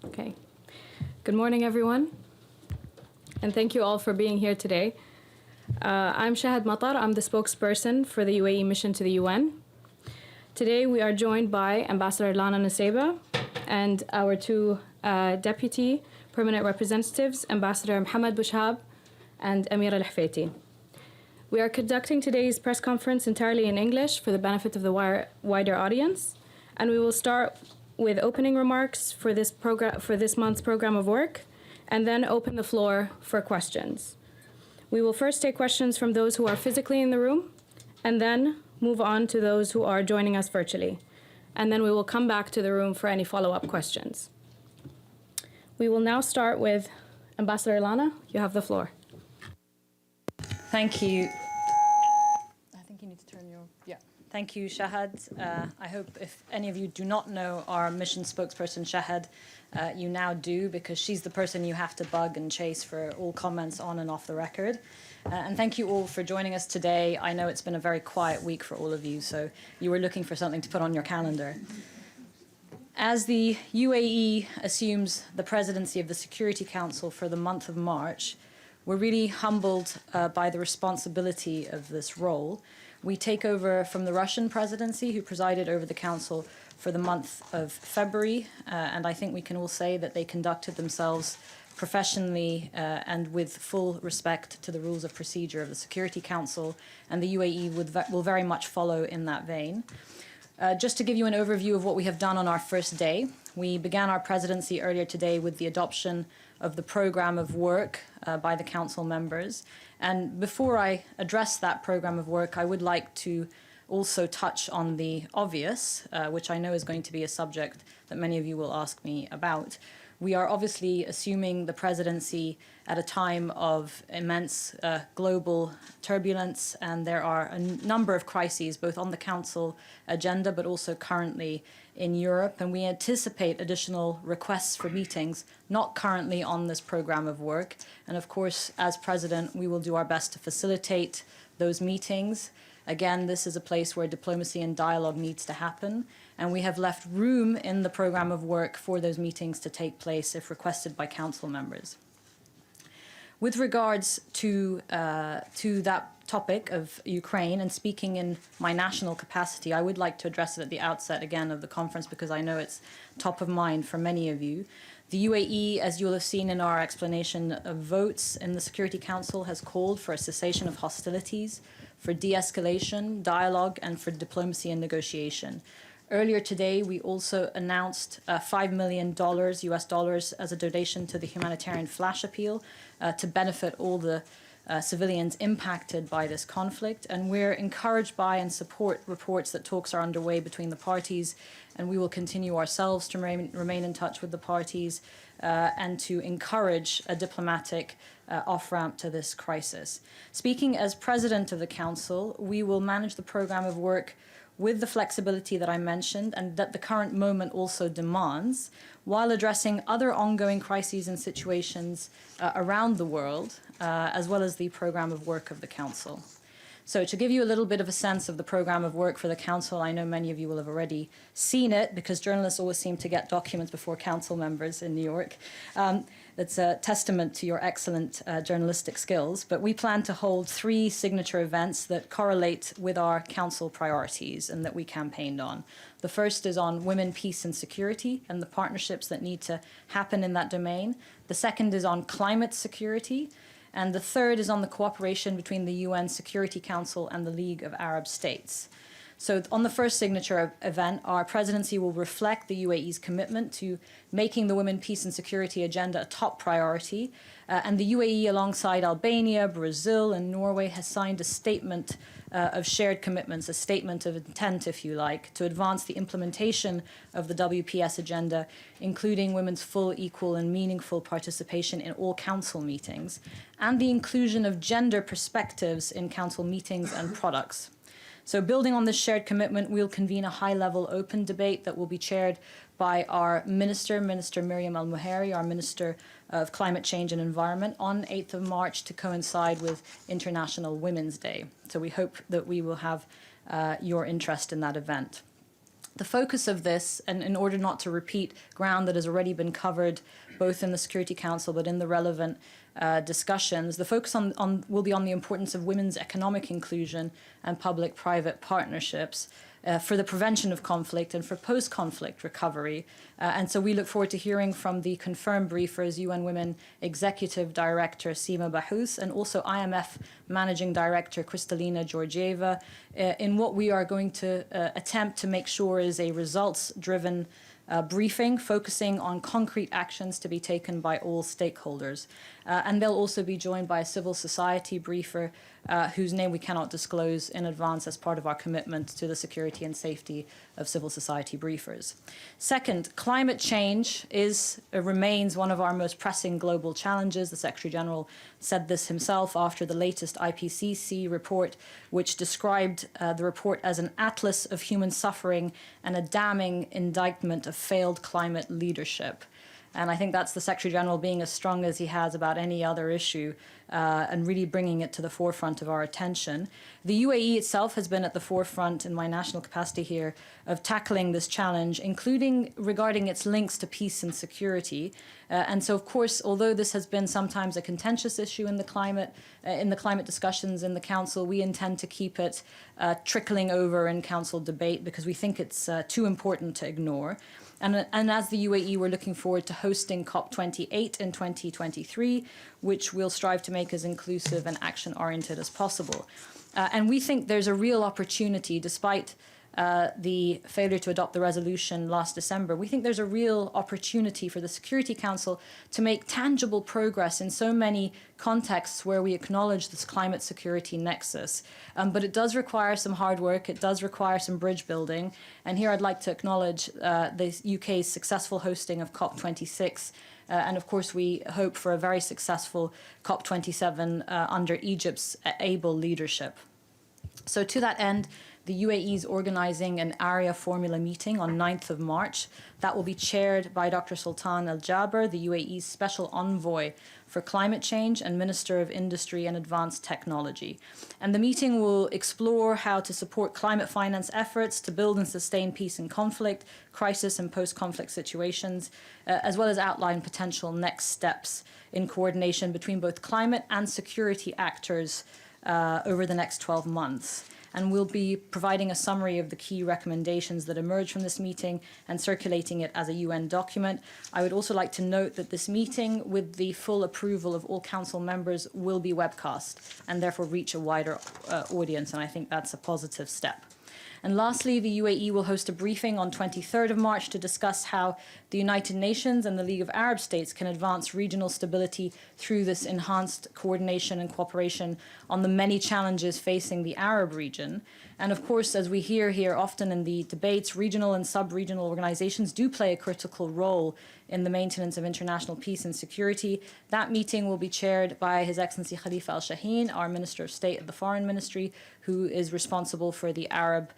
Okay. Good morning, everyone, and thank you all for being here today. I'm Shahad Matar. I'm the spokesperson for the UAE mission to the UN. Today, we are joined by Ambassador Lana Naseba and our two deputy permanent representatives, Ambassador Mohammed Bouchab and Amira Al-Hfaiti. We are conducting today's press conference entirely in English for the benefit of the wider audience, and we will start with opening remarks for this month's program of work, and then open the floor for questions. We will first take questions from those who are physically in the room, and then move on to those who are joining us virtually. And then we will come back to the room for any follow-up questions. We will now start with Ambassador Lana. You have the floor. Thank you. I think you need to turn your, Thank you, Shahad. I hope if any of you do not know our mission spokesperson, Shahad, you now do, because she's the person you have to bug and chase for all comments on and off the record. And thank you all for joining us today. I know it's been a very quiet week for all of you, so you were looking for something to put on your calendar. As the UAE assumes the presidency of the Security Council for the month of March, we're really humbled by the responsibility of this role. We take over from the Russian presidency, who presided over the council for the month of February, and I think we can all say that they conducted themselves professionally and with full respect to the rules of procedure of the Security Council, and the UAE will very much follow in that vein. Just to give you an overview of what we have done on our first day, we began our presidency earlier today with the adoption of the program of work by the council members. And before I address that program of work, I would like to also touch on the obvious, which I know is going to be a subject that many of you will ask me about. We are obviously assuming the presidency at a time of immense global turbulence, and there are a number of crises, both on the Council agenda, but also currently in Europe. And we anticipate additional requests for meetings, not currently on this program of work. And of course, as President, we will do our best to facilitate those meetings. Again, this is a place where diplomacy and dialogue needs to happen, and we have left room in the program of work for those meetings to take place if requested by council members. With regards to that topic of Ukraine, and speaking in my national capacity, I would like to address it at the outset again of the conference, because I know it's top of mind for many of you. The UAE, as you'll have seen in our explanation of votes in the Security Council, has called for a cessation of hostilities, for de-escalation, dialogue, and for diplomacy and negotiation. Earlier today, we also announced $5 million US dollars as a donation to the humanitarian flash appeal to benefit all the civilians impacted by this conflict. And we're encouraged by and support reports that talks are underway between the parties, and we will continue ourselves to remain in touch with the parties and to encourage a diplomatic off-ramp to this crisis. Speaking as president of the council, we will manage the program of work with the flexibility that I mentioned and that the current moment also demands, while addressing other ongoing crises and situations around the world, as well as the program of work of the council. So to give you a little bit of a sense of the program of work for the council, I know many of you will have already seen it, because journalists always seem to get documents before council members in New York. That's a testament to your excellent journalistic skills. But we plan to hold 3 signature events that correlate with our council priorities and that we campaigned on. The first is on women, peace and security and the partnerships that need to happen in that domain. The second is on climate security. And the third is on the cooperation between the UN Security Council and the League of Arab States. So on the first signature event, our presidency will reflect the UAE's commitment to making the women, peace and security agenda a top priority. And the UAE, alongside Albania, Brazil and Norway, has signed a statement of shared commitments, a statement of intent, if you like, to advance the implementation of the WPS agenda, including women's full, equal and meaningful participation in all council meetings, and the inclusion of gender perspectives in council meetings and products. So building on this shared commitment, we'll convene a high-level open debate that will be chaired by our Minister Miriam Al-Muhairi, our Minister of Climate Change and Environment, on 8th of March to coincide with International Women's Day. So we hope that we will have your interest in that event. The focus of this, and in order not to repeat ground that has already been covered both in the Security Council but in the relevant discussions, the focus will be on the importance of women's economic inclusion and public-private partnerships for the prevention of conflict and for post-conflict recovery. And so we look forward to hearing from the confirmed briefers, UN Women Executive Director Sima Bahous, and also IMF Managing Director Kristalina Georgieva, in what we are going to attempt to make sure is a results-driven briefing focusing on concrete actions to be taken by all stakeholders. And they'll also be joined by a civil society briefer whose name we cannot disclose in advance as part of our commitment to the security and safety of civil society briefers. Second, climate change remains one of our most pressing global challenges. The Secretary General said this himself after the latest IPCC report, which described the report as an atlas of human suffering and a damning indictment of failed climate leadership. And I think that's the Secretary General being as strong as he has about any other issue and really bringing it to the forefront of our attention. The UAE itself has been at the forefront in my national capacity here of tackling this challenge, including regarding its links to peace and security. And so, of course, although this has been sometimes a contentious issue in the climate discussions in the Council, we intend to keep it trickling over in Council debate because we think it's too important to ignore. And as the UAE, we're looking forward to hosting COP28 in 2023, which we'll strive to make as inclusive and action-oriented as possible. And we think there's a real opportunity, despite the failure to adopt the resolution last December, we think there's a real opportunity for the Security Council to make tangible progress in so many contexts where we acknowledge this climate security nexus. But it does require some hard work. It does require some bridge building. And here I'd like to acknowledge the UK's successful hosting of COP26. And of course, we hope for a very successful COP27 under Egypt's able leadership. So to that end, the UAE is organizing an area formula meeting on 9th of March. That will be chaired by Dr. Sultan Al Jaber, the UAE's special envoy for climate change and Minister of Industry and Advanced Technology. And the meeting will explore how to support climate finance efforts to build and sustain peace and conflict, crisis and post-conflict situations, as well as outline potential next steps in coordination between both climate and security actors over the next 12 months. And we'll be providing a summary of the key recommendations that emerge from this meeting and circulating it as a UN document. I would also like to note that this meeting, with the full approval of all Council members, will be webcast and therefore reach a wider audience, and I think that's a positive step. And lastly, the UAE will host a briefing on 23rd of March to discuss how the United Nations and the League of Arab States can advance regional stability through this enhanced coordination and cooperation on the many challenges facing the Arab region. And of course, as we hear here often in the debates, regional and sub-regional organizations do play a critical role in the maintenance of international peace and security. That meeting will be chaired by His Excellency Khalifa Al-Shaheen, our Minister of State of the Foreign Ministry, who is responsible for the Arab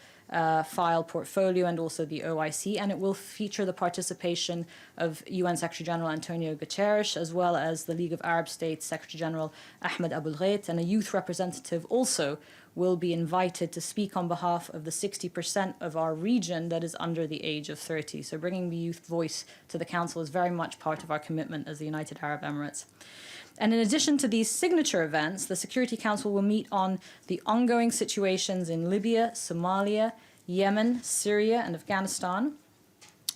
file portfolio and also the OIC, and it will feature the participation of UN Secretary General Antonio Guterres, as well as the League of Arab States Secretary General Ahmed Abul Ghait, and a youth representative also will be invited to speak on behalf of the 60% of our region that is under the age of 30. So bringing the youth voice to the Council is very much part of our commitment as the United Arab Emirates. And in addition to these signature events, the Security Council will meet on the ongoing situations in Libya, Somalia, Yemen, Syria, and Afghanistan.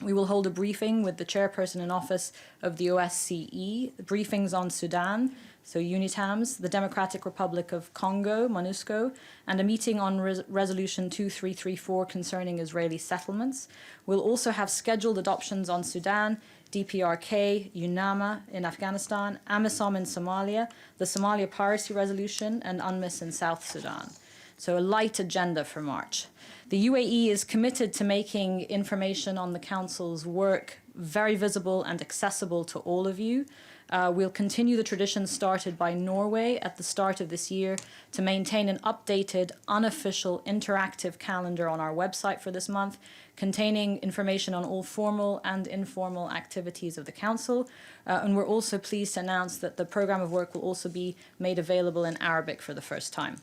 We will hold a briefing with the chairperson in office of the OSCE, briefings on Sudan, so UNITAMS, the Democratic Republic of Congo, MONUSCO, and a meeting on Resolution 2334 concerning Israeli settlements. We'll also have scheduled adoptions on Sudan, DPRK, UNAMA in Afghanistan, AMISOM in Somalia, the Somalia Piracy Resolution, and UNMISS in South Sudan. So a light agenda for March. The UAE is committed to making information on the Council's work very visible and accessible to all of you. We'll continue the tradition started by Norway at the start of this year to maintain an updated, unofficial, interactive calendar on our website for this month, containing information on all formal and informal activities of the Council. And we're also pleased to announce that the program of work will also be made available in Arabic for the first time.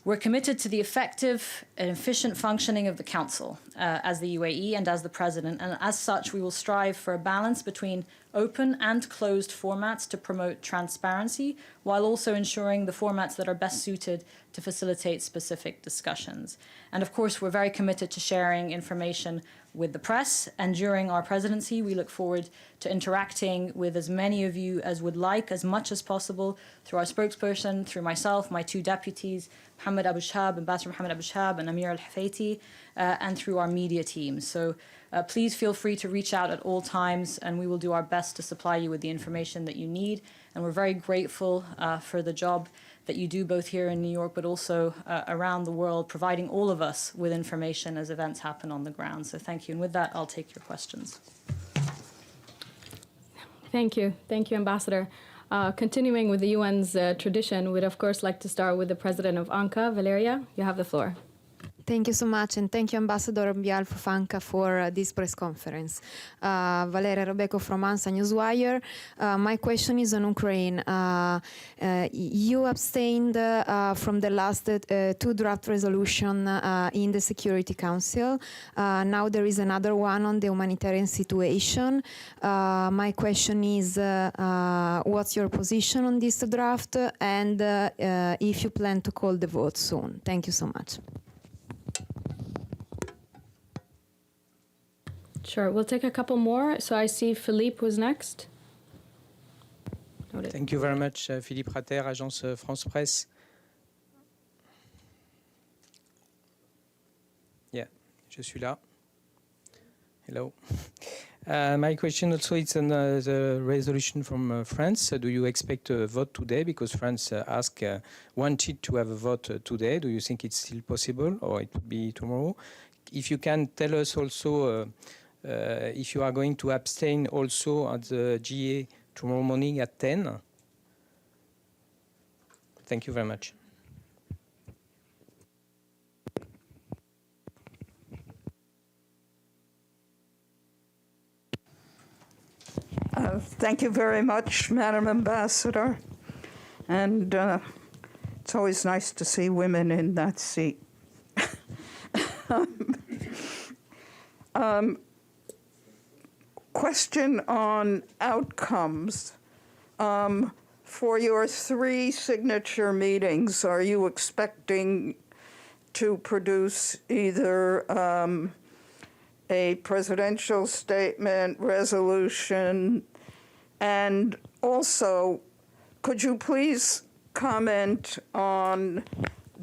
We're committed to the effective and efficient functioning of the Council as the UAE and as the President, and as such we will strive for a balance between open and closed formats to promote transparency, while also ensuring the formats that are best suited to facilitate specific discussions. And of course, we're very committed to sharing information with the press, and during our presidency we look forward to interacting with as many of you as would like, as much as possible, through our spokesperson, through myself, my two deputies, Mohammed Abu Shahab, Ambassador Mohammed Abu Shahab and Amir Al-Hafaiti, and through our media team. So please feel free to reach out at all times, and we will do our best to supply you with the information that you need. And we're very grateful for the job that you do both here in New York but also around the world, providing all of us with information as events happen on the ground. So thank you. And with that, I'll take your questions. Thank you. Thank you, Ambassador. Continuing with the UN's tradition, we'd of course like to start with the President of ANCA. Valeria, you have the floor. Thank you so much, and thank you, Ambassador on behalf of ANCA, for this press conference. Valeria Robeco from ANSA Newswire. My question is on Ukraine. You abstained from the last two draft resolution in the Security Council. Now there is another one on the humanitarian situation. My question is, what's your position on this draft, and if you plan to call the vote soon? Thank you so much. Sure, we'll take a couple more. So I see Philippe was next. Noted. Thank you very much, Philippe Rater, Agence France Presse. Yeah, je suis là. Hello. My question also is on the resolution from France. Do you expect a vote today? Because France wanted to have a vote today. Do you think it's still possible, or it will be tomorrow? If you can tell us also if you are going to abstain also at the GA tomorrow morning at 10. Thank you very much. Thank you very much, Madam Ambassador. And it's always nice to see women in that seat. Question on outcomes. For your 3 signature meetings, are you expecting to produce either a presidential statement, resolution, and also, could you please comment on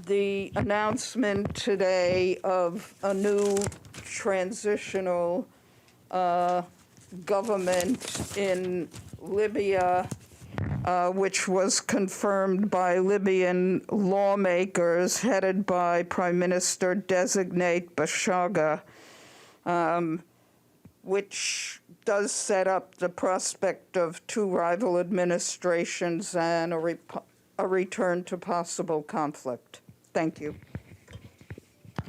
the announcement today of a new transitional government in Libya, which was confirmed by Libyan lawmakers headed by Prime Minister-designate Bashagha, which does set up the prospect of 2 rival administrations and a return to possible conflict. Thank you.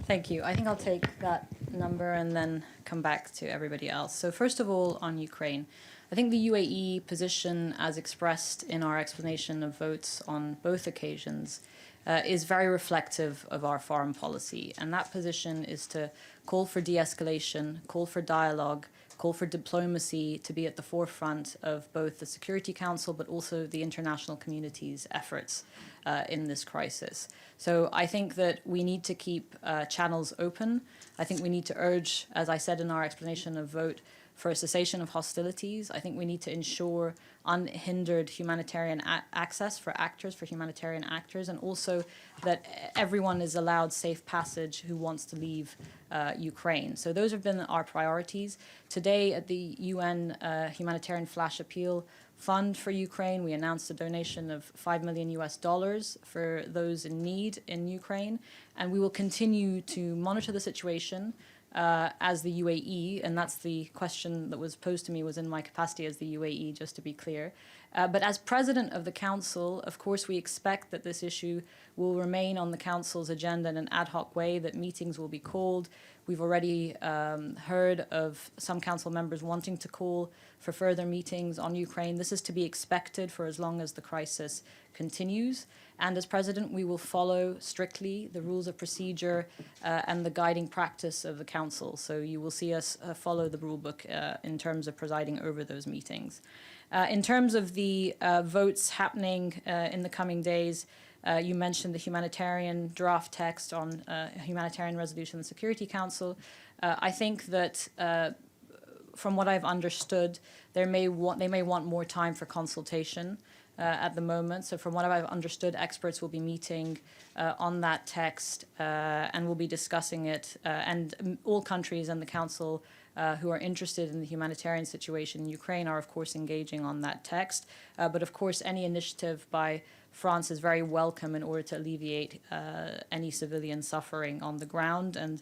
Thank you. I think I'll take that number and then come back to everybody else. So first of all, on Ukraine, I think the UAE position, as expressed in our explanation of votes on both occasions, is very reflective of our foreign policy. And that position is to call for de-escalation, call for dialogue, call for diplomacy to be at the forefront of both the Security Council but also the international community's efforts in this crisis. So I think that we need to keep channels open. I think we need to urge, as I said in our explanation of vote, for a cessation of hostilities. I think we need to ensure unhindered humanitarian access for humanitarian actors, and also that everyone is allowed safe passage who wants to leave Ukraine. So those have been our priorities. Today at the UN Humanitarian Flash Appeal Fund for Ukraine, we announced a donation of $5 million for those in need in Ukraine, and we will continue to monitor the situation as the UAE, and that's the question that was posed to me, was in my capacity as the UAE, just to be clear. But as President of the Council, of course, we expect that this issue will remain on the Council's agenda in an ad hoc way, that meetings will be called. We've already heard of some council members wanting to call for further meetings on Ukraine. This is to be expected for as long as the crisis continues. And as president, we will follow strictly the rules of procedure and the guiding practice of the council. So you will see us follow the rule book in terms of presiding over those meetings. In terms of the votes happening in the coming days, you mentioned the humanitarian draft text on humanitarian resolution in the Security Council. I think that from what I've understood, they may want more time for consultation at the moment. So from what I've understood, experts will be meeting on that text and will be discussing it. And all countries and the Council who are interested in the humanitarian situation in Ukraine are, of course, engaging on that text. But of course, any initiative by France is very welcome in order to alleviate any civilian suffering on the ground, and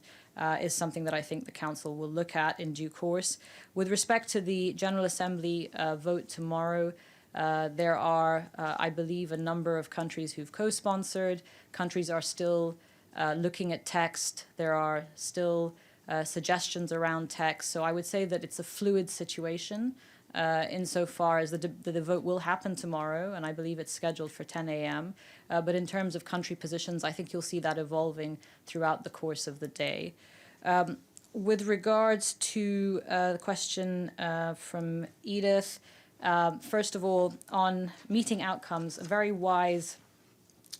is something that I think the Council will look at in due course. With respect to the General Assembly vote tomorrow, there are, I believe, a number of countries who've co-sponsored. Countries are still looking at text. There are still suggestions around text. So I would say that it's a fluid situation insofar as the vote will happen tomorrow, and I believe it's scheduled for 10 a.m. But in terms of country positions, I think you'll see that evolving throughout the course of the day. With regards to the question from Edith, first of all, on meeting outcomes, a very wise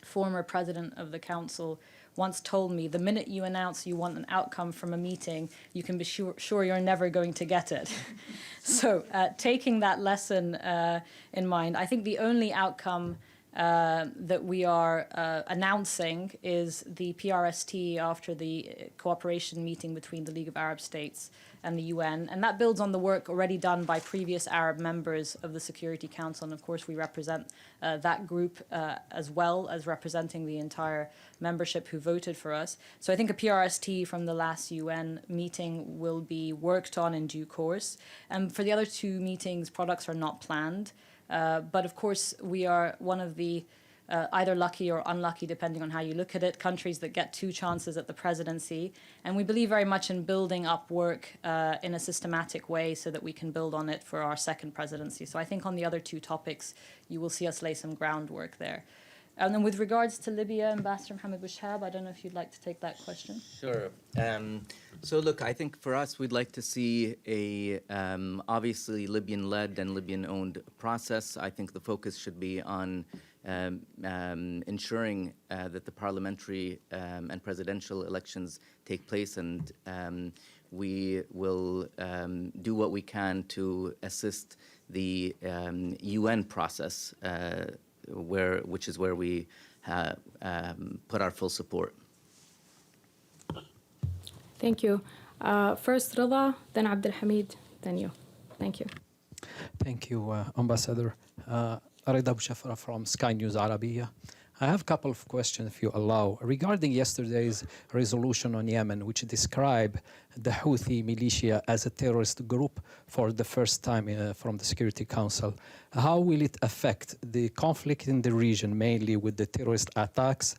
former president of the Council once told me, the minute you announce you want an outcome from a meeting, you can be sure you're never going to get it. So taking that lesson in mind, I think the only outcome that we are announcing is the PRST after the cooperation meeting between the League of Arab States and the UN. And that builds on the work already done by previous Arab members of the Security Council. And of course, we represent that group as well as representing the entire membership who voted for us. So I think a PRST from the last UN meeting will be worked on in due course. And for the other two meetings, products are not planned. But of course, we are one of the either lucky or unlucky, depending on how you look at it, countries that get two chances at the presidency. And we believe very much in building up work in a systematic way so that we can build on it for our second presidency. So I think on the other two topics, you will see us lay some groundwork there. And then with regards to Libya, Ambassador Mohammed Bouchab, I don't know if you'd like to take that question. Sure. So look, I think for us, we'd like to see a obviously Libyan-led and Libyan-owned process. I think the focus should be on ensuring that the parliamentary and presidential elections take place, and we will do what we can to assist the UN process, which is where we put our full support. Thank you. First Rida, then Abdelhamid, then you. Thank you. Thank you, Ambassador. Rida Bouchafra from Sky News Arabiya. I have a couple of questions, if you allow, regarding yesterday's resolution on Yemen, which described the Houthi militia as a terrorist group for the first time from the Security Council. How will it affect the conflict in the region, mainly with the terrorist attacks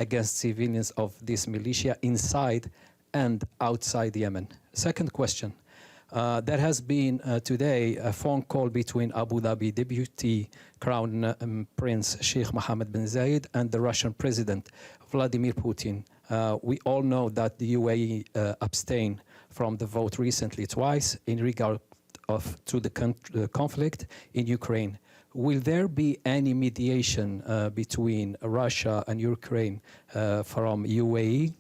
against civilians of this militia inside and outside Yemen? Second question. There has been today a phone call between Abu Dhabi Deputy Crown Prince Sheikh Mohammed bin Zayed and the Russian President Vladimir Putin. We all know that the UAE abstained from the vote recently twice in regard to the conflict in Ukraine. Will there be any mediation between Russia and Ukraine from UAE?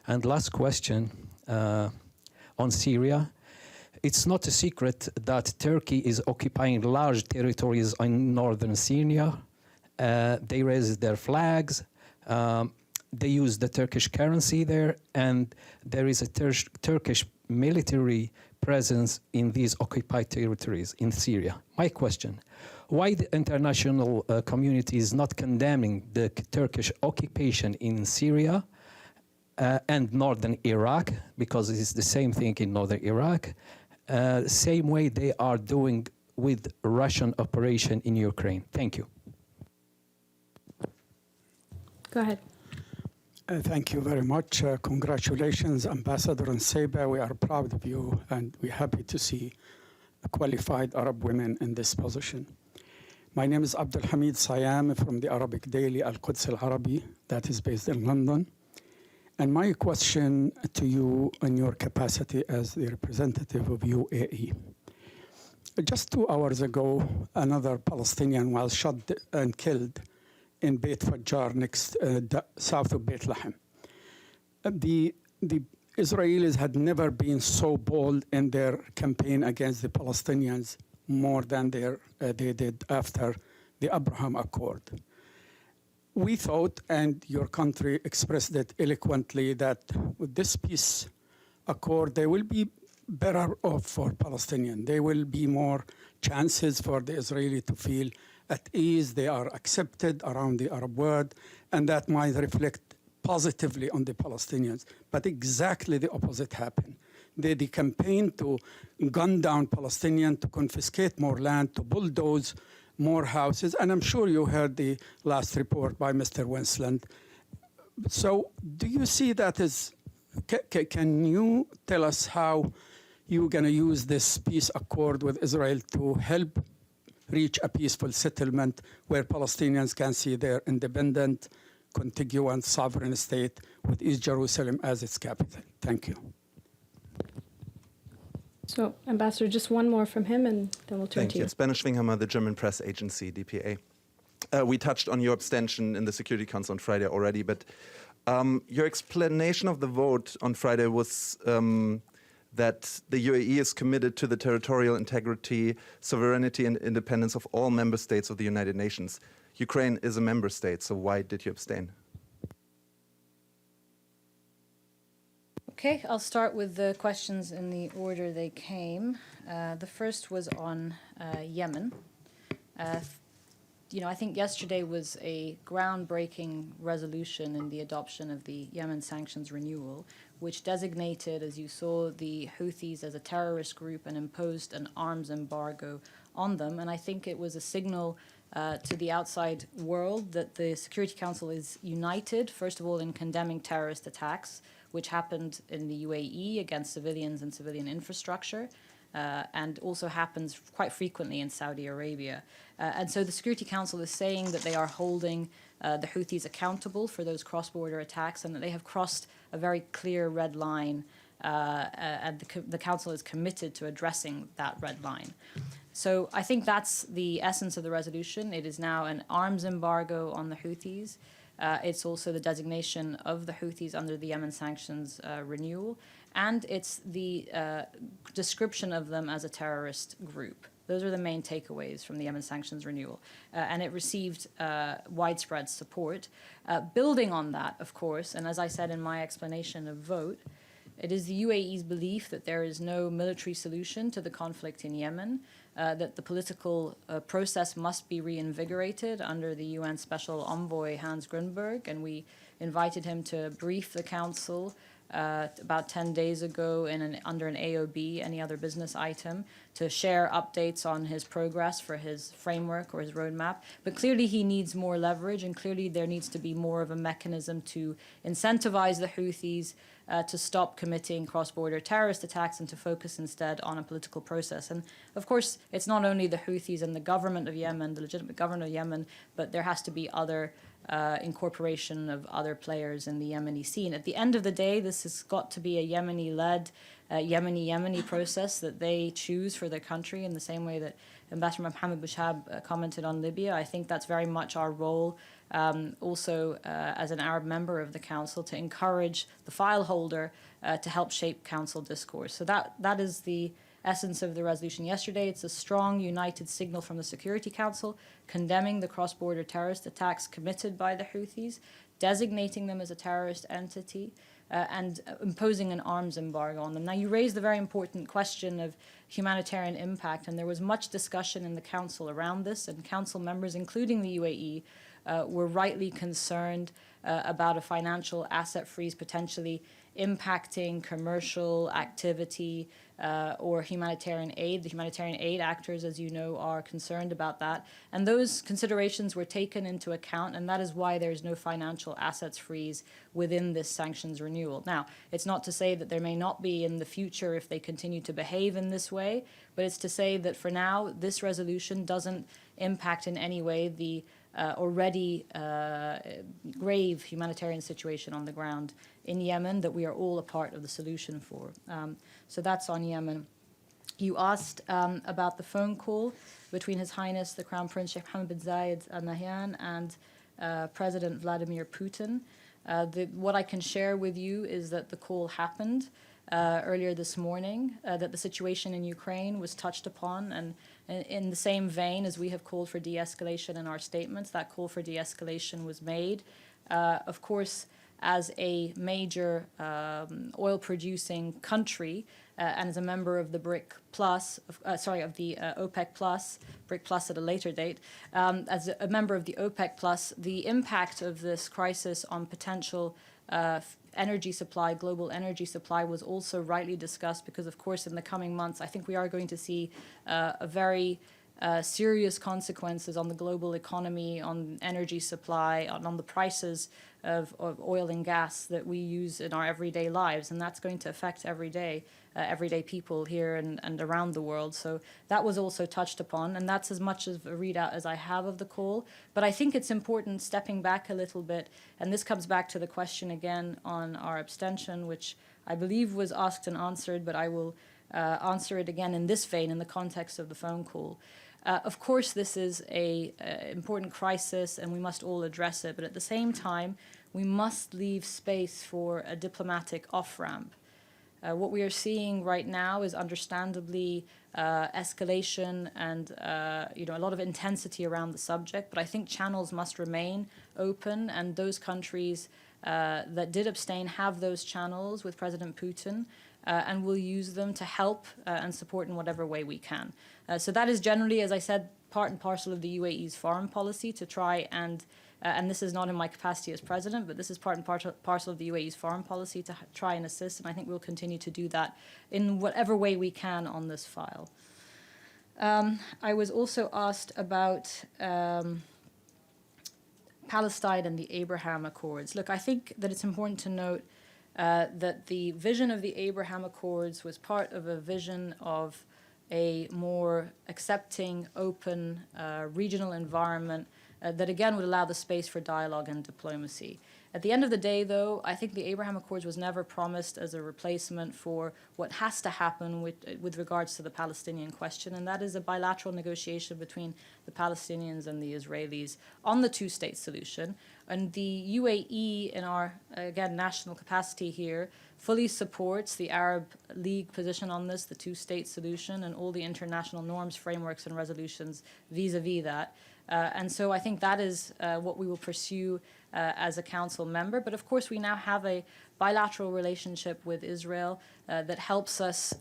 And last question on Syria. It's not a secret that Turkey is occupying large territories in northern Syria. They raise their flags. They use the Turkish currency there, and there is a Turkish military presence in these occupied territories in Syria. My question, why the international community is not condemning the Turkish occupation in Syria and northern Iraq, because it is the same thing in northern Iraq, same way they are doing with Russian operation in Ukraine? Thank you. Go ahead. Thank you very much. Congratulations, Ambassador Nseba. We are proud of you, and we're happy to see qualified Arab women in this position. My name is Abdul Hamid Sayam from the Arabic daily Al-Quds Al-Arabi, that is based in London. And my question to you in your capacity as the representative of UAE. Just 2 hours ago, another Palestinian was shot and killed in Beit Fajjar, south of Bethlehem. The Israelis had never been so bold in their campaign against the Palestinians more than they did after the Abraham Accord. We thought, and your country expressed it eloquently, that with this peace accord, they will be better off for Palestinians. There will be more chances for the Israeli to feel at ease, they are accepted around the Arab world, and that might reflect positively on the Palestinians. But exactly the opposite happened. The campaign to gun down Palestinians, to confiscate more land, to bulldoze more houses, and I'm sure you heard the last report by Mr. Winsland. So do you see that as, can you tell us how you're going to use this peace accord with Israel to help reach a peaceful settlement where Palestinians can see their independent, contiguous, sovereign state with East Jerusalem as its capital? Thank you. So, Ambassador, just one more from him, and then we'll turn Thank to you. you. It's Bennett Schwinghammer, the German press agency, DPA. We touched on your abstention in the Security Council on Friday already, but your explanation of the vote on Friday was that the UAE is committed to the territorial integrity, sovereignty, and independence of all member states of the United Nations. Ukraine is a member state, so why did you abstain? Okay, I'll start with the questions in the order they came. The first was on Yemen. I think yesterday was a groundbreaking resolution in the adoption of the Yemen sanctions renewal, which designated, as you saw, the Houthis as a terrorist group and imposed an arms embargo on them. And I think it was a signal to the outside world that the Security Council is united, first of all, in condemning terrorist attacks, which happened in the UAE against civilians and civilian infrastructure, and also happens quite frequently in Saudi Arabia. And so the Security Council is saying that they are holding the Houthis accountable for those cross-border attacks and that they have crossed a very clear red line, and the Council is committed to addressing that red line. So I think that's the essence of the resolution. It is now an arms embargo on the Houthis. It's also the designation of the Houthis under the Yemen sanctions renewal, and it's the description of them as a terrorist group. Those are the main takeaways from the Yemen sanctions renewal, and it received widespread support. Building on that, of course, and as I said in my explanation of vote, it is the UAE's belief that there is no military solution to the conflict in Yemen, that the political process must be reinvigorated under the UN Special Envoy Hans Grunberg, and we invited him to brief the Council about 10 days ago under an AOB, any other business item, to share updates on his progress for his framework or his roadmap. But clearly he needs more leverage, and clearly there needs to be more of a mechanism to incentivize the Houthis to stop committing cross-border terrorist attacks and to focus instead on a political process. And of course, it's not only the Houthis and the government of Yemen, the legitimate government of Yemen, but there has to be other incorporation of other players in the Yemeni scene. At the end of the day, this has got to be a Yemeni-led, Yemeni process that they choose for their country, in the same way that Ambassador Mohammed Bouchab commented on Libya. I think that's very much our role, also as an Arab member of the Council, to encourage the file holder to help shape Council discourse. So that is the essence of the resolution yesterday. It's a strong, united signal from the Security Council condemning the cross-border terrorist attacks committed by the Houthis, designating them as a terrorist entity, and imposing an arms embargo on them. Now, you raised the very important question of humanitarian impact, and there was much discussion in the Council around this, and Council members, including the UAE, were rightly concerned about a financial asset freeze potentially impacting commercial activity or humanitarian aid. The humanitarian aid actors, as you know, are concerned about that. And those considerations were taken into account, and that is why there's no financial assets freeze within this sanctions renewal. Now, it's not to say that there may not be in the future if they continue to behave in this way, but it's to say that for now, this resolution doesn't impact in any way the already grave humanitarian situation on the ground in Yemen that we are all a part of the solution for. So that's on Yemen. You asked about the phone call between His Highness the Crown Prince Sheikh Mohammed bin Zayed Al Nahyan and President Vladimir Putin. What I can share with you is that the call happened earlier this morning, that the situation in Ukraine was touched upon, and in the same vein as we have called for de-escalation in our statements, that call for de-escalation was made. Of course, as a major oil-producing country and as a member of the BRIC Plus, of the OPEC Plus, BRIC Plus at a later date, as a member of the OPEC Plus, the impact of this crisis on potential energy supply, global energy supply, was also rightly discussed because, of course, in the coming months, I think we are going to see a very serious consequences on the global economy, on energy supply, on the prices of oil and gas that we use in our everyday lives, and that's going to affect everyday people here and around the world. So that was also touched upon, and that's as much of a readout as I have of the call. But I think it's important, stepping back a little bit, and this comes back to the question again on our abstention, which I believe was asked and answered, but I will answer it again in this vein in the context of the phone call. Of course, this is an important crisis and we must all address it, but at the same time, we must leave space for a diplomatic off-ramp. What we are seeing right now is understandably escalation and a lot of intensity around the subject, but I think channels must remain open, and those countries that did abstain have those channels with President Putin, and we'll use them to help and support in whatever way we can. So that is generally, as I said, part and parcel of the UAE's foreign policy to try and this is not in my capacity as president, but this is part and parcel of the UAE's foreign policy to try and assist, and I think we'll continue to do that in whatever way we can on this file. I was also asked about Palestine and the Abraham Accords. Look, I think that it's important to note that the vision of the Abraham Accords was part of a vision of a more accepting, open, regional environment that again would allow the space for dialogue and diplomacy. At the end of the day, though, I think the Abraham Accords was never promised as a replacement for what has to happen with regards to the Palestinian question, and that is a bilateral negotiation between the Palestinians and the Israelis on the two-state solution. And the UAE, in our, again, national capacity here, fully supports the Arab League position on this, the two-state solution, and all the international norms, frameworks, and resolutions vis-a-vis that. And so I think that is what we will pursue as a council member. But of course, we now have a bilateral relationship with Israel that helps us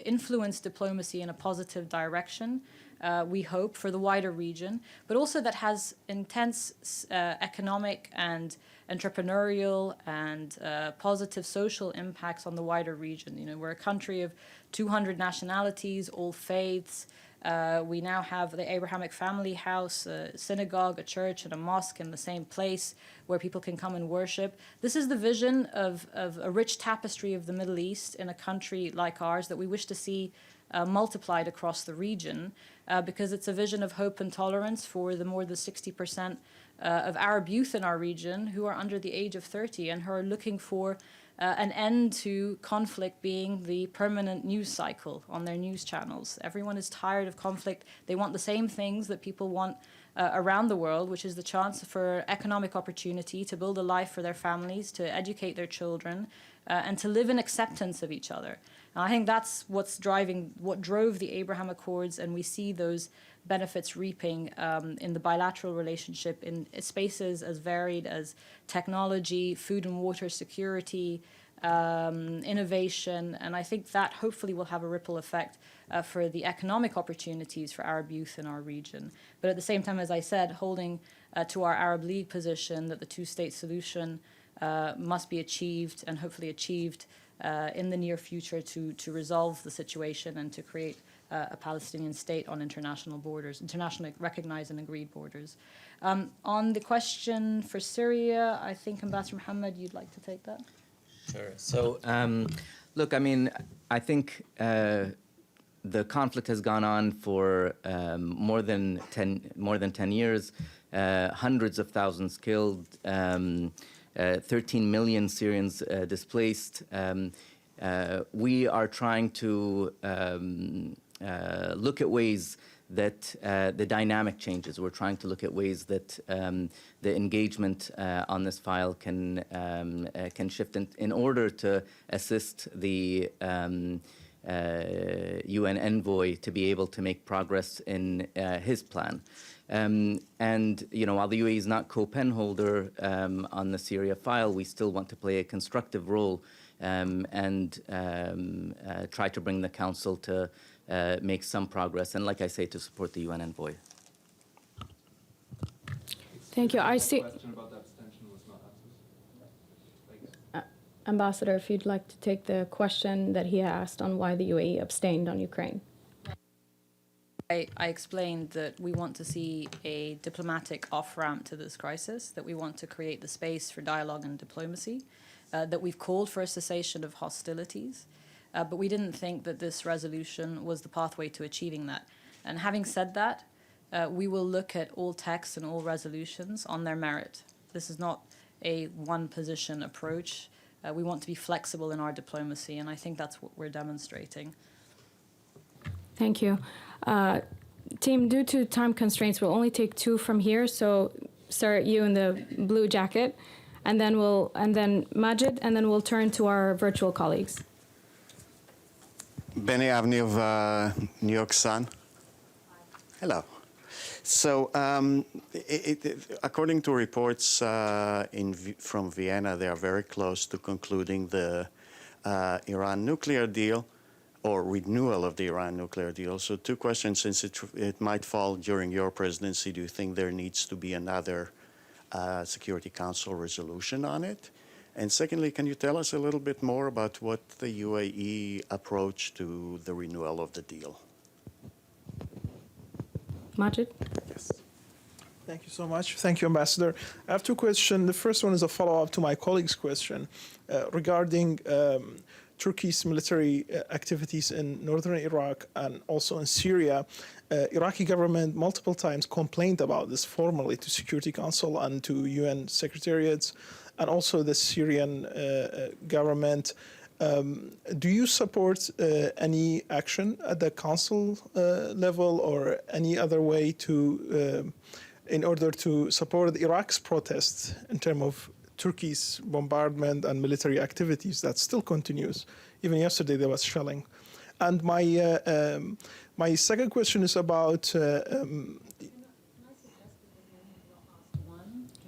influence diplomacy in a positive direction, we hope, for the wider region, but also that has intense economic and entrepreneurial and positive social impacts on the wider region. You know, we're a country of 200 nationalities, all faiths. We now have the Abrahamic Family House, a synagogue, a church, and a mosque in the same place where people can come and worship. This is the vision of a rich tapestry of the Middle East in a country like ours that we wish to see multiplied across the region, because it's a vision of hope and tolerance for the more than 60% of Arab youth in our region who are under the age of 30 and who are looking for an end to conflict being the permanent news cycle on their news channels. Everyone is tired of conflict. They want the same things that people want around the world, which is the chance for economic opportunity, to build a life for their families, to educate their children, and to live in acceptance of each other. And I think that's what drove the Abraham Accords, and we see those benefits reaping in the bilateral relationship in spaces as varied as technology, food and water security, innovation, and I think that hopefully will have a ripple effect for the economic opportunities for Arab youth in our region. But at the same time, as I said, holding to our Arab League position that the two-state solution must be achieved and hopefully achieved in the near future to resolve the situation and to create a Palestinian state on international borders, internationally recognized and agreed borders. On the question for Syria, I think Ambassador Mohammed, you'd like to take that? Sure. So, look, I mean, I think the conflict has gone on for more than 10 years. Hundreds of thousands killed, 13 million Syrians displaced. We are trying to look at ways that the dynamic changes. We're trying to look at ways that the engagement on this file can shift in order to assist the UN envoy to be able to make progress in his plan. And, you know, while the UAE is not co-pen holder on the Syria file, we still want to play a constructive role and try to bring the Council to make some progress, and like I say, to support the UN envoy. Thank you. I see. Ambassador, if you'd like to take the question that he asked on why the UAE abstained on Ukraine. I explained that we want to see a diplomatic off-ramp to this crisis, that we want to create the space for dialogue and diplomacy, that we've called for a cessation of hostilities, but we didn't think that this resolution was the pathway to achieving that. And having said that, we will look at all texts and all resolutions on their merit. This is not a one-position approach. We want to be flexible in our diplomacy, and I think that's what we're demonstrating. Thank you. Team, due to time constraints, we'll only take two from here. So, sir, you in the blue jacket, and then Majid, and then we'll turn to our virtual colleagues. Benny Avni of New York Sun. Hello. So, according to reports from Vienna, they are very close to concluding the Iran nuclear deal, or renewal of the Iran nuclear deal. So, two questions, since it might fall during your presidency, do you think there needs to be another Security Council resolution on it? And secondly, can you tell us a little bit more about what the UAE approach to the renewal of the deal? Majid? Yes. Thank you so much. Thank you, Ambassador. I have two questions. The first one is a follow-up to my colleague's question regarding Turkey's military activities in northern Iraq and also in Syria. Iraqi government multiple times complained about this formally to Security Council and to UN secretariats, and also the Syrian government. Do you support any action at the council level or any other way to, in order to support Iraq's protests in terms of Turkey's bombardment and military activities that still continues? Even yesterday there was shelling. And my second question is about.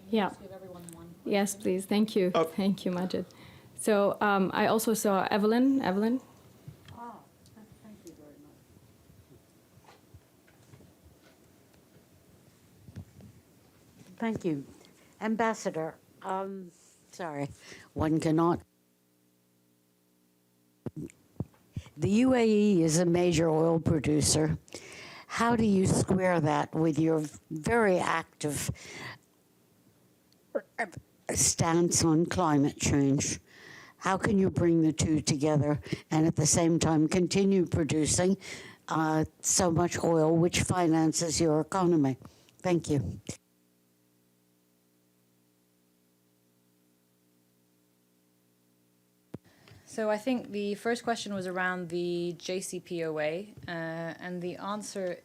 Yeah. Yes, please. Thank you. Thank you, Majid. So I also saw Evelyn. Evelyn? Thank you very much. Thank you. Ambassador, sorry, one cannot. The UAE is a major oil producer. How do you square that with your very active stance on climate change? How can you bring the two together and at the same time continue producing so much oil which finances your economy? Thank you. So I think the first question was around the JCPOA, and the answer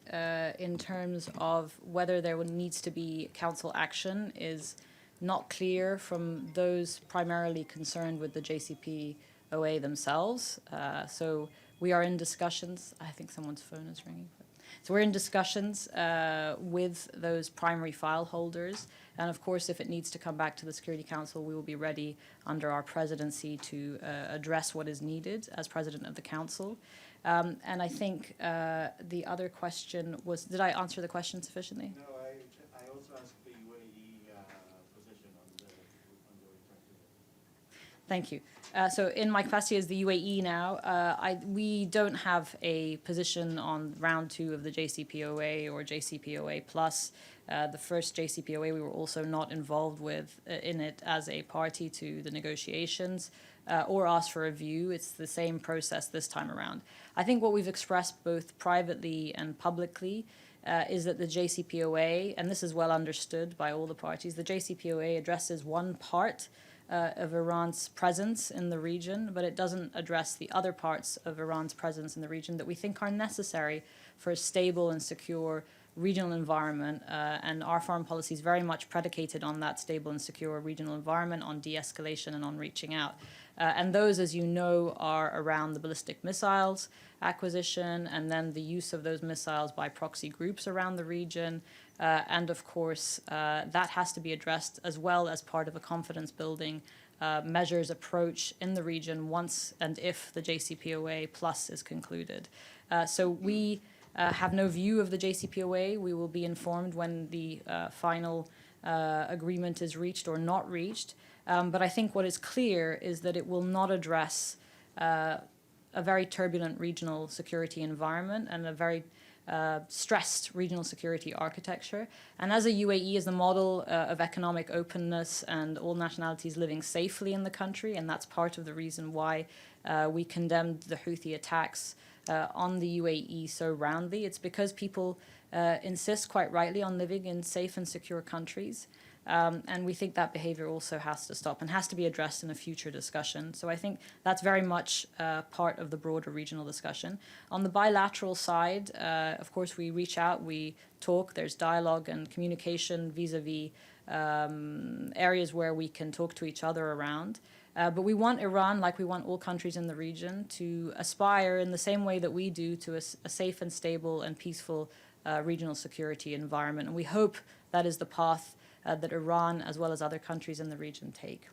in terms of whether there needs to be council action is not clear from those primarily concerned with the JCPOA themselves. So we are in discussions. I think someone's phone is ringing. So we're in discussions with those primary file holders. And of course, if it needs to come back to the Security Council, we will be ready under our presidency to address what is needed as president of the Council. And I think the other question was, did I answer the question sufficiently? No, I also asked the UAE position on the return to Thank you. So in my capacity as the UAE now, we don't have a position on round 2 of the JCPOA or JCPOA plus. The first JCPOA, we were also not involved with in it as a party to the negotiations or asked for a view. It's the same process this time around. I think what we've expressed both privately and publicly is that the JCPOA, and this is well understood by all the parties, the JCPOA addresses one part of Iran's presence in the region, but it doesn't address the other parts of Iran's presence in the region that we think are necessary for a stable and secure regional environment. And our foreign policy is very much predicated on that stable and secure regional environment, on de-escalation and on reaching out. And those, as you know, are around the ballistic missiles acquisition and then the use of those missiles by proxy groups around the region. And of course, that has to be addressed as well as part of a confidence building measures approach in the region once and if the JCPOA plus is concluded. So we have no view of the JCPOA. We will be informed when the final agreement is reached or not reached. But I think what is clear is that it will not address a very turbulent regional security environment and a very stressed regional security architecture. And as a UAE is the model of economic openness and all nationalities living safely in the country, and that's part of the reason why we condemned the Houthi attacks on the UAE so roundly. It's because people insist quite rightly on living in safe and secure countries. And we think that behavior also has to stop and has to be addressed in a future discussion. So I think that's very much part of the broader regional discussion. On the bilateral side, of course, we reach out, we talk, there's dialogue and communication vis-a-vis areas where we can talk to each other around. But we want Iran, like we want all countries in the region, to aspire in the same way that we do to a safe and stable and peaceful regional security environment. And we hope that is the path that Iran, as well as other countries in the region, take.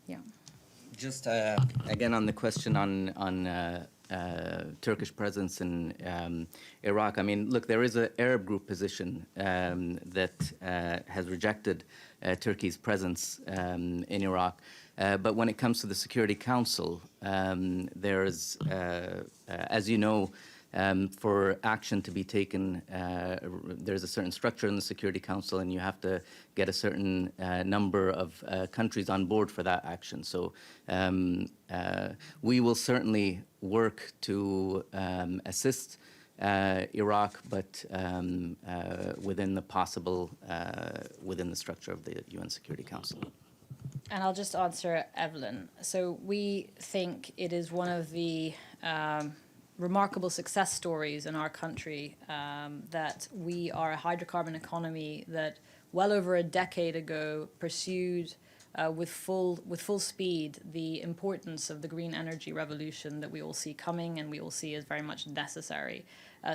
Yeah. Just again on the question on Turkish presence in Iraq. I mean, look, there is an Arab group position that has rejected Turkey's presence in Iraq. But when it comes to the Security Council, there's, as you know, for action to be taken, there's a certain structure in the Security Council, and you have to get a certain number of countries on board for that action. So we will certainly work to assist Iraq, but within the possible, within the structure of the UN Security Council. And I'll just answer Evelyn. So we think it is one of the remarkable success stories in our country that we are a hydrocarbon economy that well over a decade ago pursued with full speed the importance of the green energy revolution that we all see coming and we all see as very much necessary.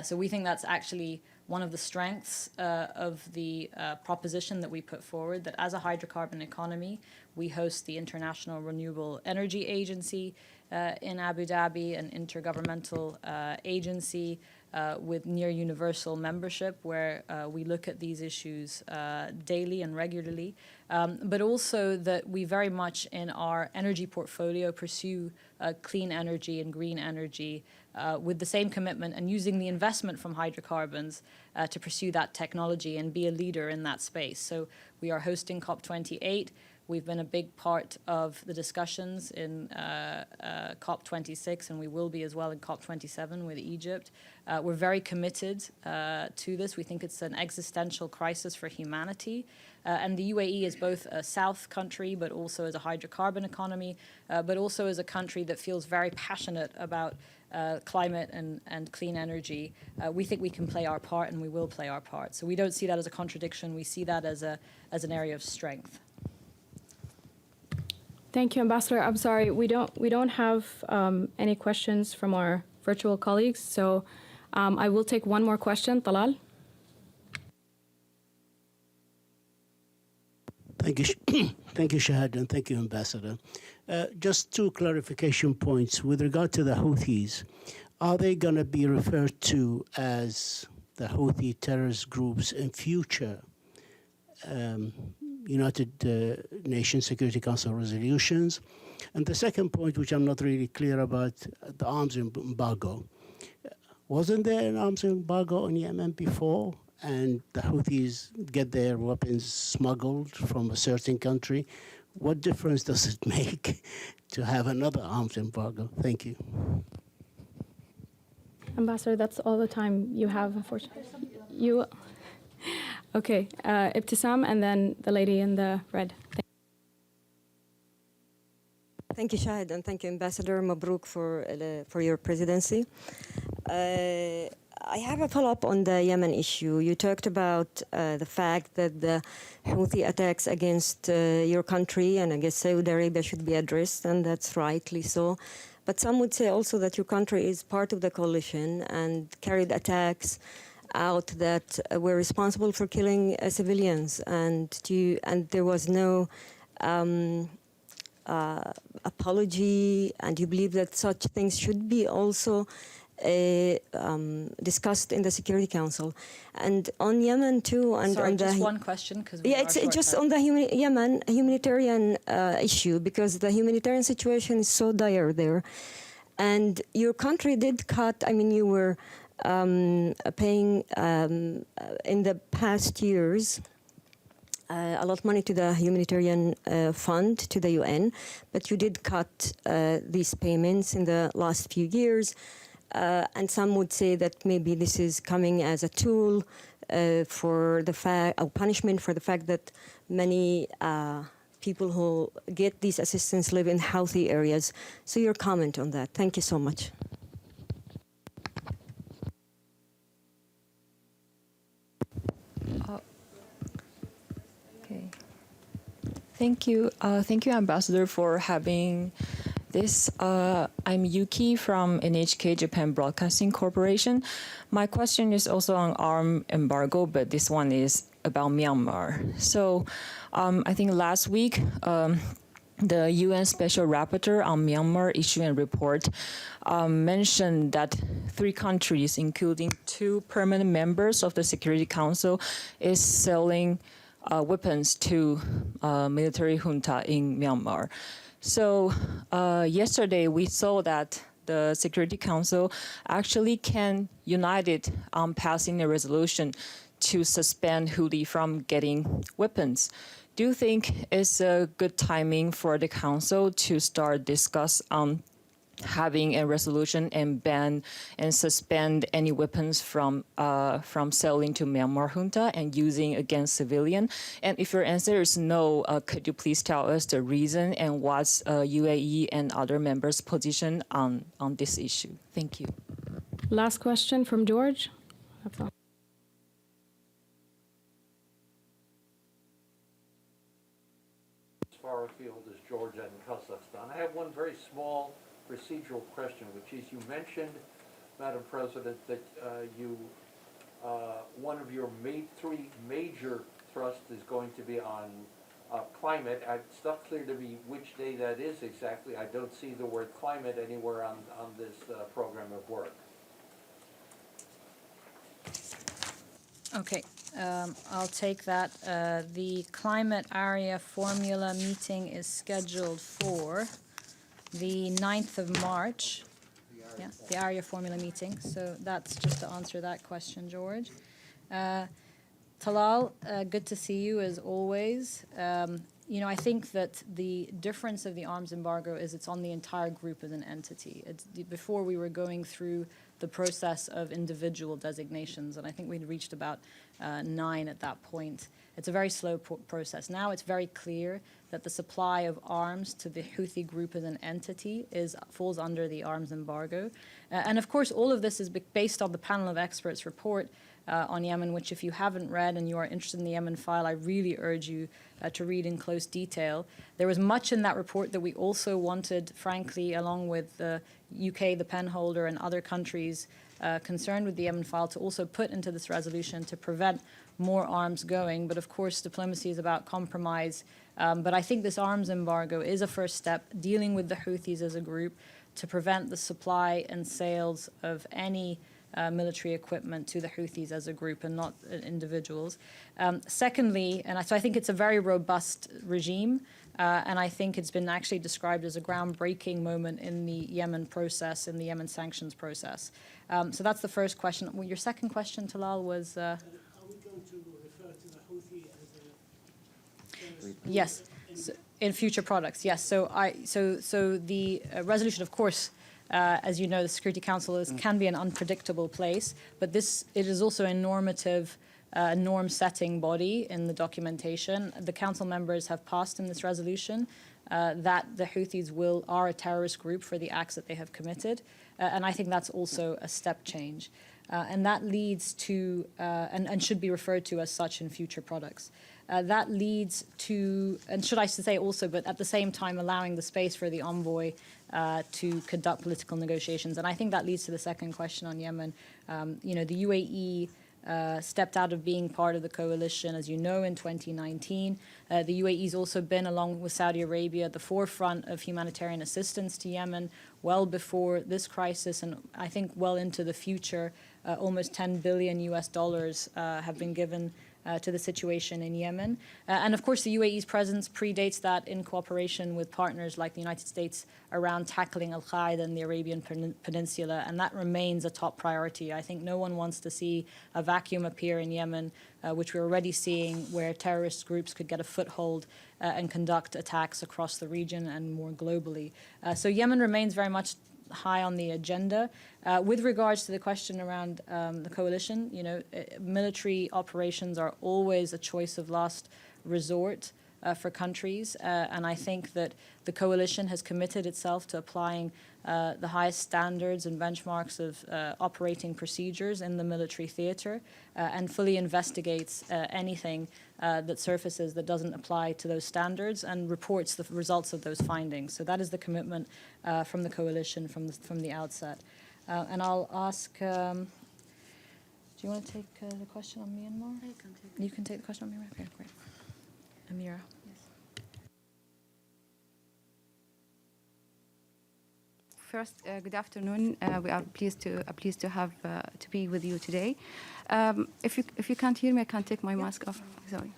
So we think that's actually one of the strengths of the proposition that we put forward, that as a hydrocarbon economy, we host the International Renewable Energy Agency in Abu Dhabi, an intergovernmental agency with near universal membership, where we look at these issues daily and regularly, but also that we very much in our energy portfolio pursue clean energy and green energy with the same commitment and using the investment from hydrocarbons to pursue that technology and be a leader in that space. So we are hosting COP28. We've been a big part of the discussions in COP26, and we will be as well in COP27 with Egypt. We're very committed to this. We think it's an existential crisis for humanity. And the UAE is both a South country, but also as a hydrocarbon economy, but also as a country that feels very passionate about climate and clean energy. We think we can play our part, and we will play our part. So we don't see that as a contradiction. We see that as an area of strength. Thank you, Ambassador. I'm sorry, we don't have any questions from our virtual colleagues, so I will take one more question. Talal. Thank you, thank you, Shahad, and thank you, Ambassador. Just two clarification points with regard to the Houthis. Are they going to be referred to as the Houthi terrorist groups in future United Nations Security Council resolutions? And the second point, which I'm not really clear about, the arms embargo. Wasn't there an arms embargo on Yemen before, and the Houthis get their weapons smuggled from a certain country? What difference does it make to have another arms embargo? Thank you. Ambassador, that's all the time you have, unfortunately. You, okay, Ibtisam, and then the lady in the red. Thank you, Shahid, and thank you, Ambassador Mabruk, for your presidency. I have a follow-up on the Yemen issue. You talked about the fact that the Houthi attacks against your country and against Saudi Arabia should be addressed, and that's rightly so. But some would say also that your country is part of the coalition and carried attacks out that were responsible for killing civilians, and there was no apology, and you believe that such things should be also discussed in the Security Council. And on Yemen too, and Sorry, on the just one question, because it's just on the Yemen humanitarian issue, because the humanitarian situation is so dire there, and your country did cut. I mean, you were paying in the past years a lot of money to the humanitarian fund, to the UN, but you did cut these payments in the last few years. And some would say that maybe this is coming as a tool for the fact, or punishment for the fact that many people who get these assistance live in healthy areas. So your comment on that. Thank you so much. Okay. Thank you, Ambassador, for having this. I'm Yuki from NHK Japan Broadcasting Corporation. My question is also on arms embargo, but this one is about Myanmar. So I think last week, the UN Special Rapporteur on Myanmar issued a report mentioned that 3 countries, including 2 permanent members of the Security Council, is selling weapons to military junta in Myanmar. So yesterday we saw that the Security Council actually can unite on passing a resolution to suspend Houthi from getting weapons. Do you think it's a good timing for the Council to start discuss on having a resolution and ban and suspend any weapons from selling to Myanmar junta and using against civilian? And if your answer is no, could you please tell us the reason and what's UAE and other members' position on this issue? Thank you. Last question from George. That's all. Far afield as Georgia in Kazakhstan. I have one very small procedural question, which is, you mentioned, Madam President, that one of your 3 major thrusts is going to be on climate. It's not clear to me which day that is exactly. I don't see the word climate anywhere on this program of work. Okay, I'll take that. The climate area formula meeting is scheduled for the 9th of March. Yeah, the area formula meeting. So that's just to answer that question, George. Talal, good to see you as always. You know, I think that the difference of the arms embargo is it's on the entire group as an entity. Before we were going through the process of individual designations, and I think we'd reached about 9 at that point. It's a very slow process. Now it's very clear that the supply of arms to the Houthi group as an entity falls under the arms embargo. And of course, all of this is based on the panel of experts report on Yemen, which if you haven't read and you are interested in the Yemen file, I really urge you to read in close detail. There was much in that report that we also wanted, frankly, along with the UK, the penholder, and other countries concerned with the Yemen file, to also put into this resolution to prevent more arms going. But of course, diplomacy is about compromise. But I think this arms embargo is a first step, dealing with the Houthis as a group, to prevent the supply and sales of any military equipment to the Houthis as a group and not individuals. Secondly, so I think it's a very robust regime, and I think it's been actually described as a groundbreaking moment in the Yemen process, in the Yemen sanctions process. So that's the first question. Well, your second question, Talal, was... Are we going to refer to the Houthi as a... Yes, so in future products, yes. So the resolution, of course, as you know, the Security Council can be an unpredictable place, but it is also a normative, norm-setting body in the documentation. The Council members have passed in this resolution that the Houthis are a terrorist group for the acts that they have committed, and I think that's also a step change. And that leads to, and should be referred to as such in future products. That leads to, and should I say also, but at the same time allowing the space for the envoy to conduct political negotiations. And I think that leads to the second question on Yemen. The UAE stepped out of being part of the coalition, as you know, in 2019. The UAE's also been, along with Saudi Arabia, at the forefront of humanitarian assistance to Yemen well before this crisis, and I think well into the future. Almost $10 billion have been given to the situation in Yemen. And of course, the UAE's presence predates that in cooperation with partners like the United States around tackling Al-Qaeda in the Arabian Peninsula, and that remains a top priority. I think no one wants to see a vacuum appear in Yemen, which we're already seeing, where terrorist groups could get a foothold and conduct attacks across the region and more globally. So Yemen remains very much high on the agenda. With regards to the question around the coalition, military operations are always a choice of last resort for countries, and I think that the coalition has committed itself to applying the highest standards and benchmarks of operating procedures in the military theater, and fully investigates anything that surfaces that doesn't apply to those standards and reports the results of those findings. So that is the commitment from the coalition from the outset. And I'll ask, do you want to take the question on Myanmar? I can take it. You can take the question on Myanmar? Okay, great. Amira. First, good afternoon. We are pleased to have to be with you today. If you can't hear me, I can't take my mask off. Sorry.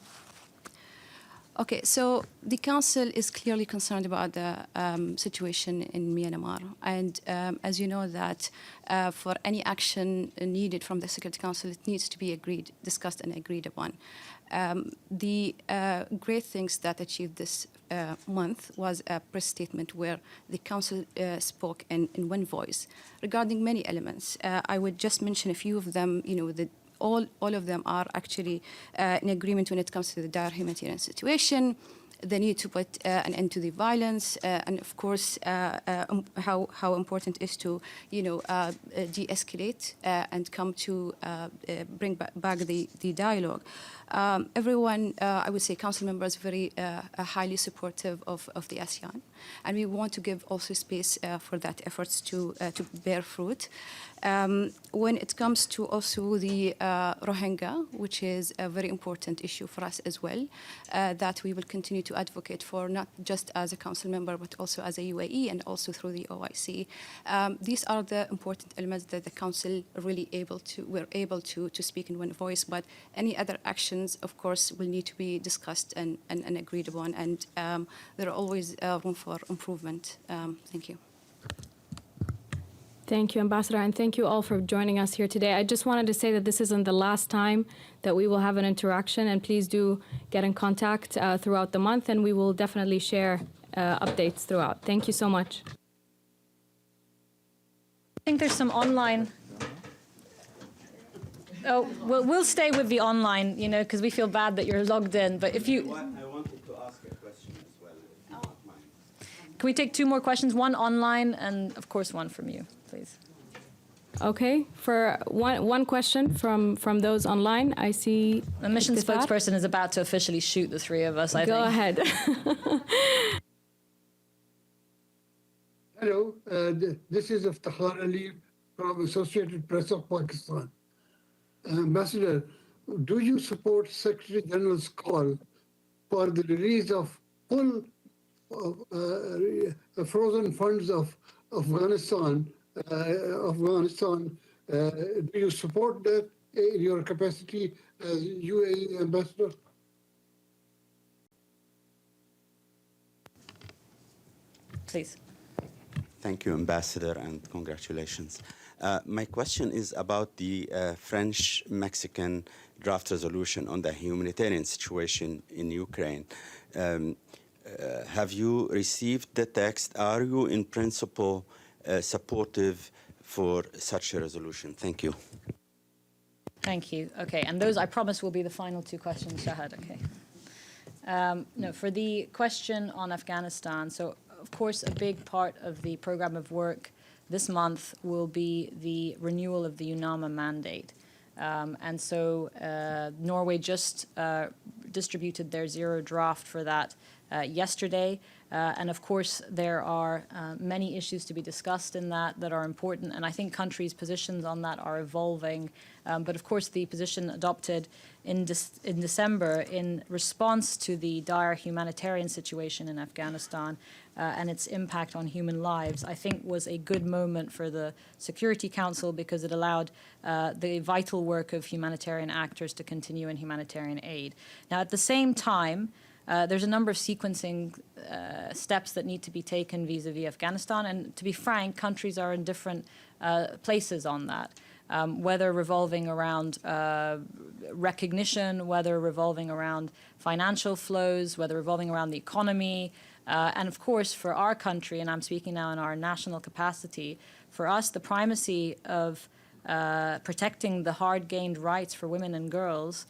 Okay, so the Council is clearly concerned about the situation in Myanmar, and as you know that for any action needed from the Security Council, it needs to be discussed and agreed upon. The great things that achieved this month was a press statement where the Council spoke in one voice regarding many elements. I would just mention a few of them. All of them are actually in agreement when it comes to the dire humanitarian situation, the need to put an end to the violence, and of course how important it is to de-escalate and come to bring back the dialogue. Everyone, I would say, Council members, very highly supportive of the ASEAN, and we want to give also space for that efforts to bear fruit. When it comes to also the Rohingya, which is a very important issue for us as well, that we will continue to advocate for, not just as a Council member, but also as a UAE and also through the OIC. These are the important elements that the Council really were able to speak in one voice, but any other actions, of course, will need to be discussed and agreed upon, and there are always room for improvement. Thank you. Thank you, Ambassador, and thank you all for joining us here today. I just wanted to say that this isn't the last time that we will have an interaction, and please do get in contact throughout the month, and we will definitely share updates throughout. Thank you so much. I think there's some online. Oh, we'll stay with the online, because we feel bad that you're logged in. But if you, I wanted to ask a question as well, if you don't mind. Can we take two more questions? One online, and of course one from you, please. Okay, for one question from those online, I see the mission Iftikhar. spokesperson is about to officially shoot the three of us. I Go think. ahead. Hello, this is Iftikhar Ali from Associated Press of Pakistan. Ambassador, do you support Secretary General's call for the release of full frozen funds of Afghanistan Do you support that in your capacity as UAE ambassador? Please. Thank you, Ambassador, and congratulations. My question is about the French-Mexican draft resolution on the humanitarian situation in Ukraine. Have you received the text? Are you, in principle, supportive for such a resolution? Thank you. Thank you. Okay, and those, I promise, will be the final two questions, Shahad. Okay. No, for the question on Afghanistan, so of course a big part of the program of work this month will be the renewal of the UNAMA mandate. And so Norway just distributed their zero draft for that yesterday. And of course, there are many issues to be discussed in that are important. And I think countries' positions on that are evolving. But of course, the position adopted in December in response to the dire humanitarian situation in Afghanistan and its impact on human lives, I think was a good moment for the Security Council because it allowed the vital work of humanitarian actors to continue in humanitarian aid. Now, at the same time, there's a number of sequencing steps that need to be taken vis-a-vis Afghanistan. And to be frank, countries are in different places on that, whether revolving around recognition, whether revolving around financial flows, whether revolving around the economy. And of course, for our country, and I'm speaking now in our national capacity, for us, the primacy of protecting the hard-gained rights for women and girls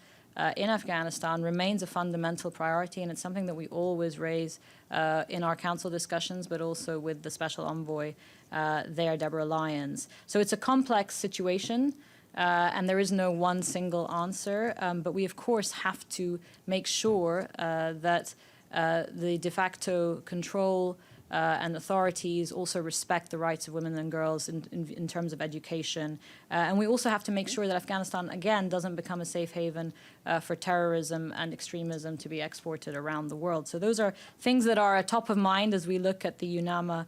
in Afghanistan remains a fundamental priority, and it's something that we always raise in our council discussions, but also with the special envoy there, Deborah Lyons. So it's a complex situation, and there is no one single answer, but we, of course, have to make sure that the de facto control and authorities also respect the rights of women and girls in terms of education. And we also have to make sure that Afghanistan, again, doesn't become a safe haven for terrorism and extremism to be exported around the world. So those are things that are top of mind as we look at the UNAMA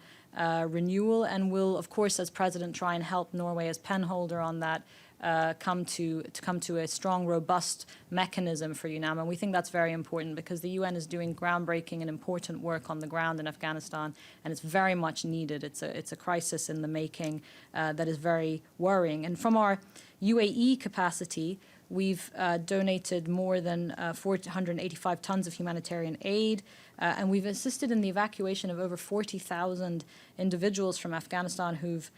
renewal, and will, of course, as President, try and help Norway as penholder on that come to a strong, robust mechanism for UNAMA. And we think that's very important because the UN is doing groundbreaking and important work on the ground in Afghanistan, and it's very much needed. It's a crisis in the making that is very worrying. And from our UAE capacity, we've donated more than 485 tons of humanitarian aid, and we've assisted in the evacuation of over 40,000 individuals from Afghanistan who've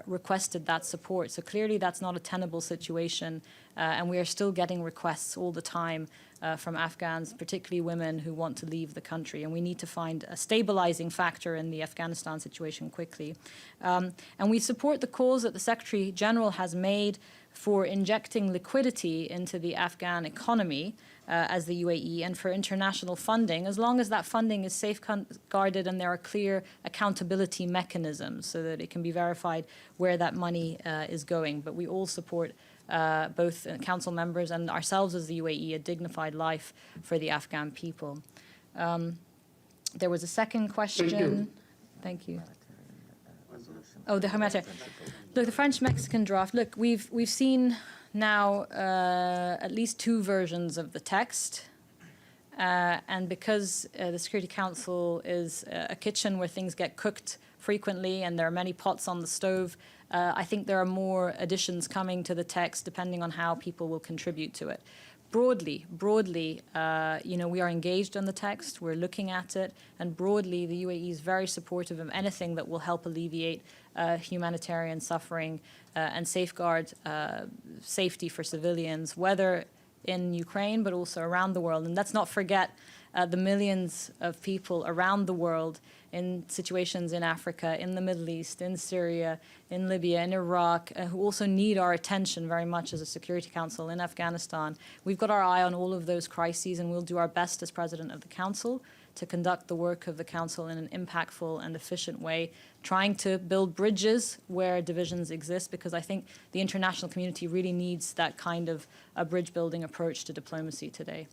requested that support. So clearly that's not a tenable situation, and we are still getting requests all the time from Afghans, particularly women who want to leave the country, and we need to find a stabilizing factor in the Afghanistan situation quickly. And we support the calls that the Secretary General has made for injecting liquidity into the Afghan economy as the UAE, and for international funding, as long as that funding is safeguarded and there are clear accountability mechanisms so that it can be verified where that money is going. But we all support, both council members and ourselves as the UAE, a dignified life for the Afghan people. There was a second question. Thank you. Oh, the humanitarian. Look, the French-Mexican draft. Look, we've seen now at least two versions of the text, and because the Security Council is a kitchen where things get cooked frequently and there are many pots on the stove, I think there are more additions coming to the text depending on how people will contribute to it. Broadly, you know, we are engaged on the text, we're looking at it, and broadly the UAE is very supportive of anything that will help alleviate humanitarian suffering and safeguard safety for civilians, whether in Ukraine but also around the world. And let's not forget the millions of people around the world in situations in Africa, in the Middle East, in Syria, in Libya, in Iraq, who also need our attention very much as a Security Council, in Afghanistan. We've got our eye on all of those crises, and we'll do our best as President of the Council to conduct the work of the Council in an impactful and efficient way, trying to build bridges where divisions exist, because I think the international community really needs that kind of a bridge-building approach to diplomacy today.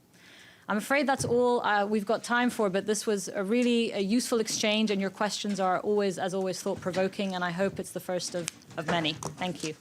I'm afraid that's all we've got time for, but this was a really useful exchange, and your questions are always, as always, thought-provoking, and I hope it's the first of many. Thank you.